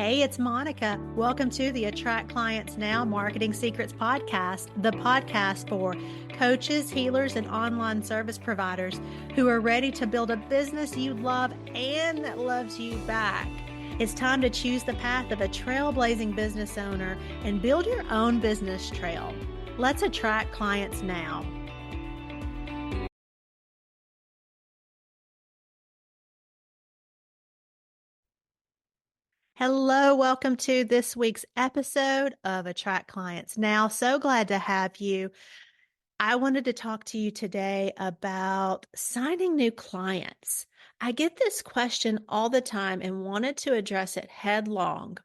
Hey, it's Monica. Welcome to the Attract Clients Now Marketing Secrets Podcast, the podcast for coaches, healers, and online service providers who are ready to build a business you love and that loves you back. It's time to choose the path of a trailblazing business owner and build your own business trail. Let's attract clients now. Hello, welcome to this week's episode of Attract Clients Now. So glad to have you. I wanted to talk to you today about signing new clients. I get this question all the time and wanted to address it headlong.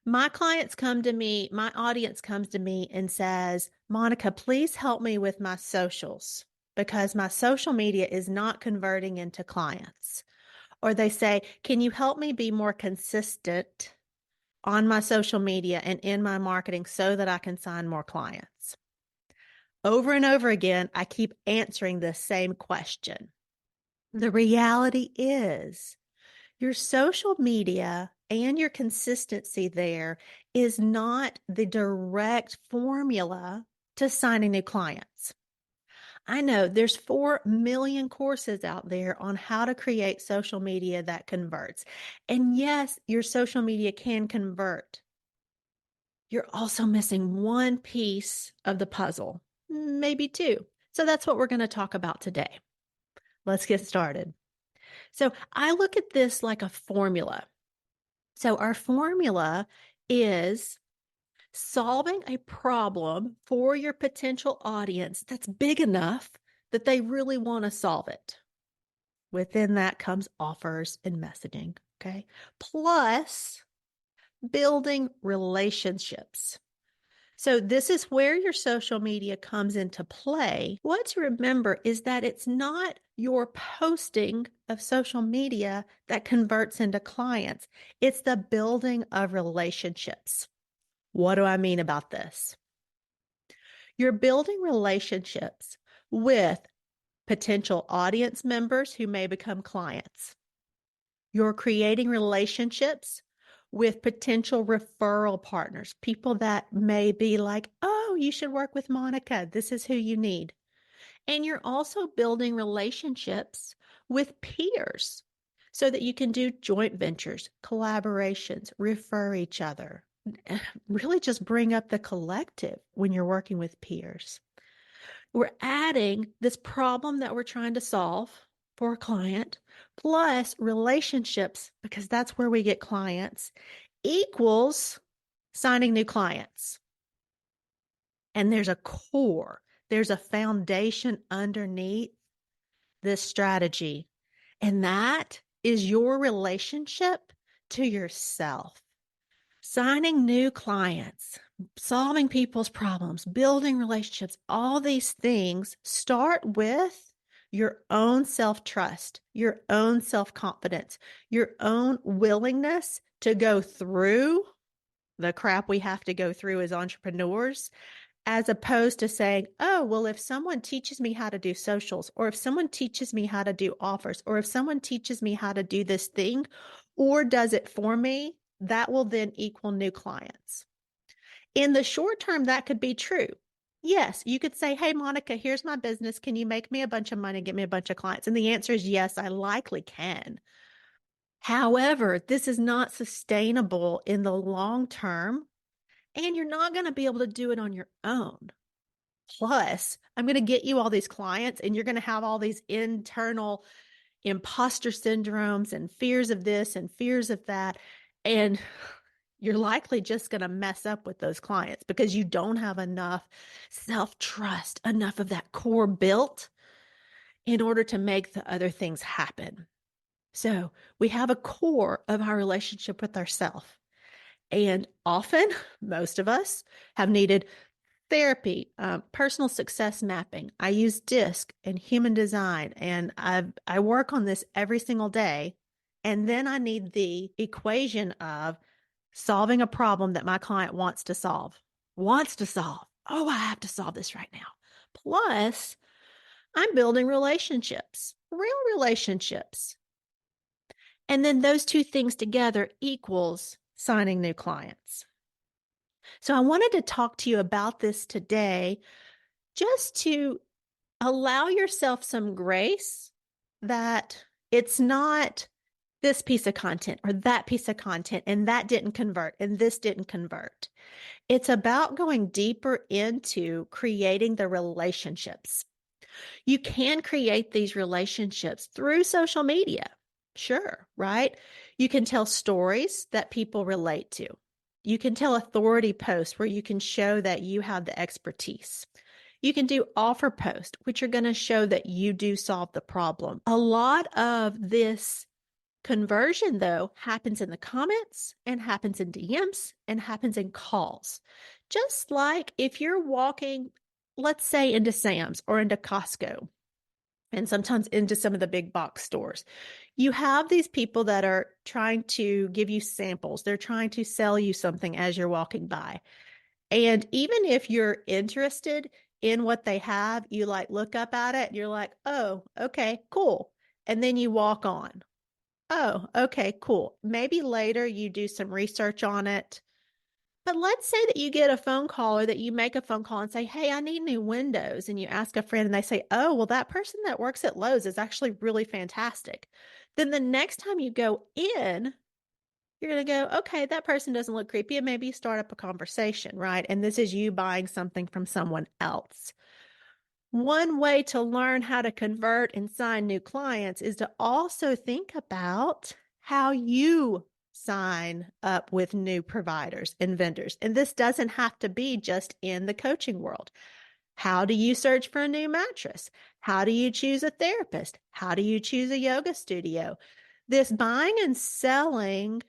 My clients come to me, my audience comes to me and says, Monica, please help me with my socials because my social media is not converting into clients. Or they say, can you help me be more consistent on my social media and in my marketing so that I can sign more clients? Over and over again, I keep answering the same question. The reality is your social media and your consistency there is not the direct formula to signing new clients. I know there's 4 million courses out there on how to create social media that converts. And yes, your social media can convert. You're also missing one piece of the puzzle, maybe two. So that's what we're going to talk about today. Let's get started. So I look at this like a formula. So our formula is solving a problem for your potential audience that's big enough that they really want to solve it. Within that comes offers and messaging, okay? Plus building relationships. So this is where your social media comes into play. What to remember is that it's not your posting of social media that converts into clients. It's the building of relationships. What do I mean about this? You're building relationships with potential audience members who may become clients. You're creating relationships with potential referral partners, people that may be like, oh, you should work with Monica. This is who you need. And you're also building relationships with peers so that you can do joint ventures, collaborations, refer each other. Really just bring up the collective when you're working with peers. We're adding this problem that we're trying to solve for a client, plus relationships, because that's where we get clients, equals signing new clients. And there's a core, there's a foundation underneath this strategy. And that is your relationship to yourself. Signing new clients, solving people's problems, building relationships, all these things start with your own self-trust, your own self-confidence, your own willingness to go through the crap we have to go through as entrepreneurs, as opposed to saying, oh, well, if someone teaches me how to do socials, or if someone teaches me how to do offers, or if someone teaches me how to do this thing or does it for me, that will then equal new clients. In the short term, that could be true. Yes, you could say, hey, Monica, here's my business. Can you make me a bunch of money, get me a bunch of clients? And the answer is yes, I likely can. However, this is not sustainable in the long term, and you're not going to be able to do it on your own. Plus, I'm going to get you all these clients, and you're going to have all these internal imposter syndromes and fears of this and fears of that. And you're likely just going to mess up with those clients because you don't have enough self-trust, enough of that core built in order to make the other things happen. So we have a core of our relationship with ourselves. And often, most of us have needed therapy, personal success mapping. I use DISC and human design, and I work on this every single day. And then I need the equation of solving a problem that my client wants to solve. Oh, I have to solve this right now. Plus, I'm building relationships, real relationships. And then those two things together equals signing new clients. So I wanted to talk to you about this today just to allow yourself some grace that it's not this piece of content or that piece of content and that didn't convert and this didn't convert. It's about going deeper into creating the relationships. You can create these relationships through social media. Sure, right? You can tell stories that people relate to. You can tell authority posts where you can show that you have the expertise. You can do offer posts, which are going to show that you do solve the problem. A lot of this conversion, though, happens in the comments and happens in DMs and happens in calls. Just like if you're walking, let's say, into Sam's or into Costco, and sometimes into some of the big box stores. You have these people that are trying to give you samples. They're trying to sell you something as you're walking by. And even if you're interested in what they have, you like look up at it and you're like, oh, okay, cool. And then you walk on. Oh, okay, cool. Maybe later you do some research on it. But let's say that you get a phone call or that you make a phone call and say, hey, I need new windows. And you ask a friend and they say, oh, well, that person that works at Lowe's is actually really fantastic. Then the next time you go in, you're going to go, okay, that person doesn't look creepy. And maybe you start up a conversation, right? And this is you buying something from someone else. One way to learn how to convert and sign new clients is to also think about how you sign up with new providers and vendors. And this doesn't have to be just in the coaching world. How do you search for a new mattress? How do you choose a therapist? How do you choose a yoga studio? This buying and selling,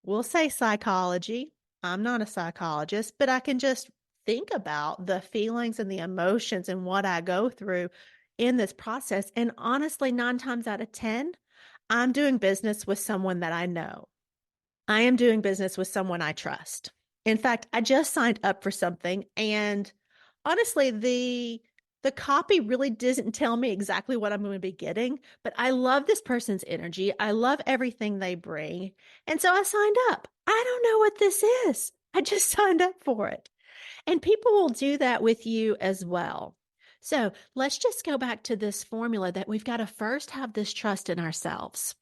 we'll say psychology. I'm not a psychologist, but I can just think about the feelings and the emotions and what I go through in this process. And honestly, 9 times out of 10, I'm doing business with someone that I know. I am doing business with someone I trust. In fact, I just signed up for something and honestly, the copy really doesn't tell me exactly what I'm going to be getting, but I love this person's energy. I love everything they bring. And so I signed up. I don't know what this is. I just signed up for it. And people will do that with you as well. So let's just go back to this formula that we've got to first have this trust in ourselves,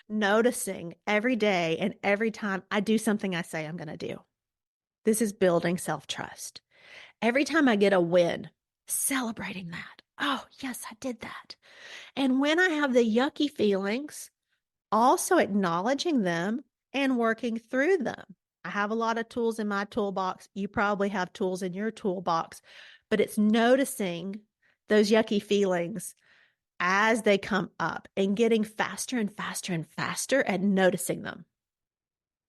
noticing every day and every time I do something I say I'm going to do. This is building self-trust. Every time I get a win, celebrating that. Oh, yes, I did that. And when I have the yucky feelings, also acknowledging them and working through them. I have a lot of tools in my toolbox. You probably have tools in your toolbox, but it's noticing those yucky feelings as they come up and getting faster and faster and faster at noticing them.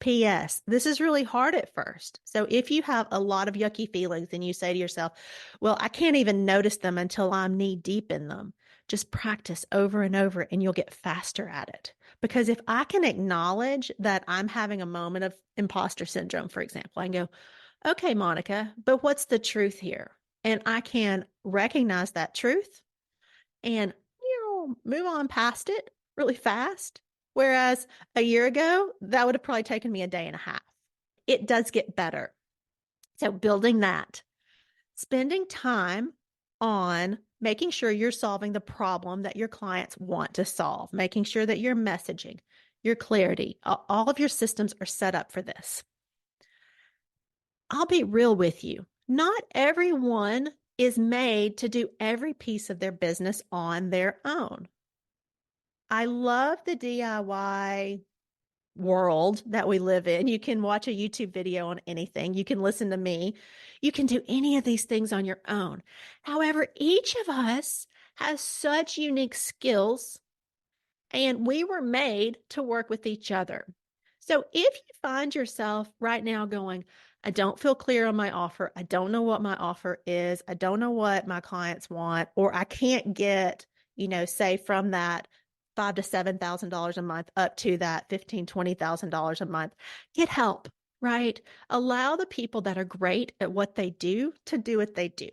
P.S. This is really hard at first. So if you have a lot of yucky feelings and you say to yourself, well, I can't even notice them until I'm knee deep in them, just practice over and over and you'll get faster at it. Because if I can acknowledge that I'm having a moment of imposter syndrome, for example, I can go, okay, Monica, but what's the truth here? And I can recognize that truth and move on past it really fast. Whereas a year ago, that would have probably taken me a day and a half. It does get better. So building that, spending time on making sure you're solving the problem that your clients want to solve, making sure that your messaging, your clarity, all of your systems are set up for this. I'll be real with you. Not everyone is made to do every piece of their business on their own. I love the DIY world that we live in. You can watch a YouTube video on anything. You can listen to me. You can do any of these things on your own. However, each of us has such unique skills and we were made to work with each other. So if you find yourself right now going, I don't feel clear on my offer. I don't know what my offer is. I don't know what my clients want, or I can't get, say from that $5,000 to $7,000 a month up to that $15,000, $20,000 a month. Get help, right? Allow the people that are great at what they do to do what they do.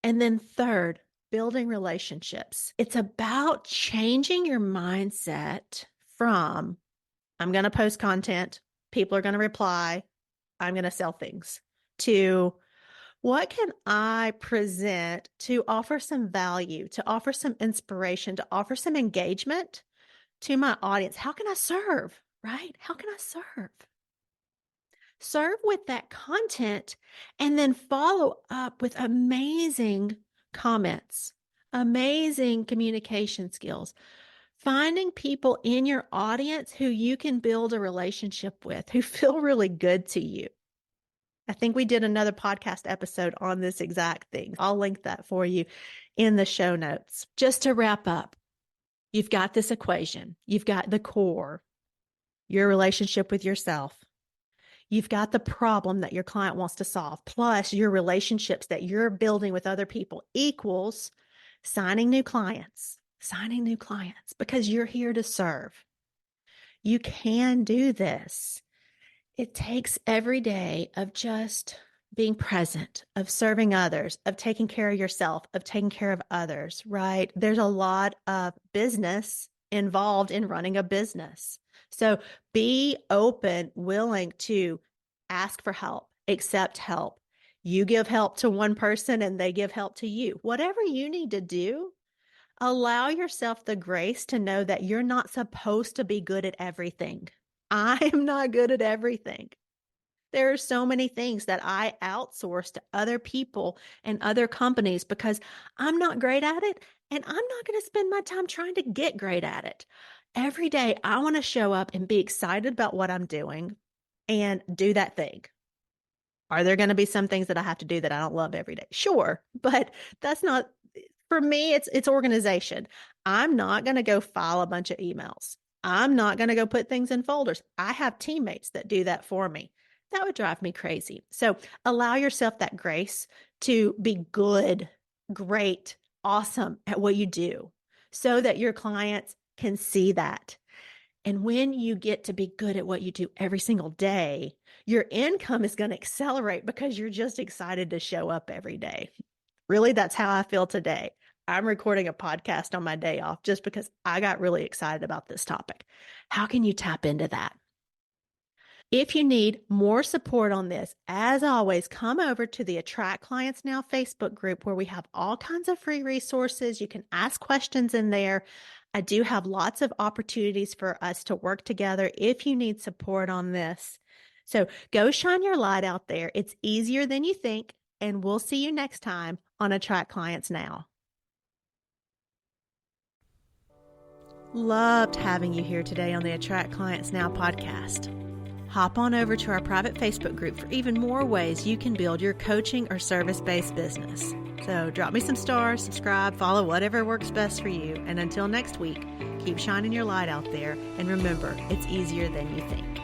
And then third, building relationships. It's about changing your mindset from I'm going to post content. people are going to reply, I'm going to sell things, to what can I present to offer some value, to offer some inspiration, to offer some engagement to my audience? How can I serve, right? How can I serve? Serve with that content and then follow up with amazing comments, amazing communication skills, finding people in your audience who you can build a relationship with, who feel really good to you. I think we did another podcast episode on this exact thing. I'll link that for you in the show notes. Just to wrap up, you've got this equation. You've got the core, your relationship with yourself. You've got the problem that your client wants to solve, plus your relationships that you're building with other people equals signing new clients, because you're here to serve. You can do this. It takes every day of just being present, of serving others, of taking care of yourself, of taking care of others, right? There's a lot of business involved in running a business. So be open, willing to ask for help, accept help. You give help to one person and they give help to you. Whatever you need to do, allow yourself the grace to know that you're not supposed to be good at everything. I am not good at everything. There are so many things that I outsource to other people and other companies because I'm not great at it, and I'm not going to spend my time trying to get great at it. Every day, I want to show up and be excited about what I'm doing and do that thing. Are there going to be some things that I have to do that I don't love every day? Sure, but that's not for me. It's organization. I'm not going to go file a bunch of emails. I'm not going to go put things in folders. I have teammates that do that for me. That would drive me crazy. So allow yourself that grace to be good, great, awesome at what you do so that your clients can see that. And when you get to be good at what you do every single day, your income is going to accelerate because you're just excited to show up every day. Really, that's how I feel today. I'm recording a podcast on my day off just because I got really excited about this topic. How can you tap into that? If you need more support on this, as always, come over to the Attract Clients Now Facebook group where we have all kinds of free resources. You can ask questions in there. I do have lots of opportunities for us to work together if you need support on this. So go shine your light out there. It's easier than you think, and we'll see you next time on Attract Clients Now. Loved having you here today on the Attract Clients Now podcast. Hop on over to our private Facebook group for even more ways you can build your coaching or service-based business. So drop me some stars, subscribe, follow whatever works best for you. And until next week, keep shining your light out there. And remember, it's easier than you think.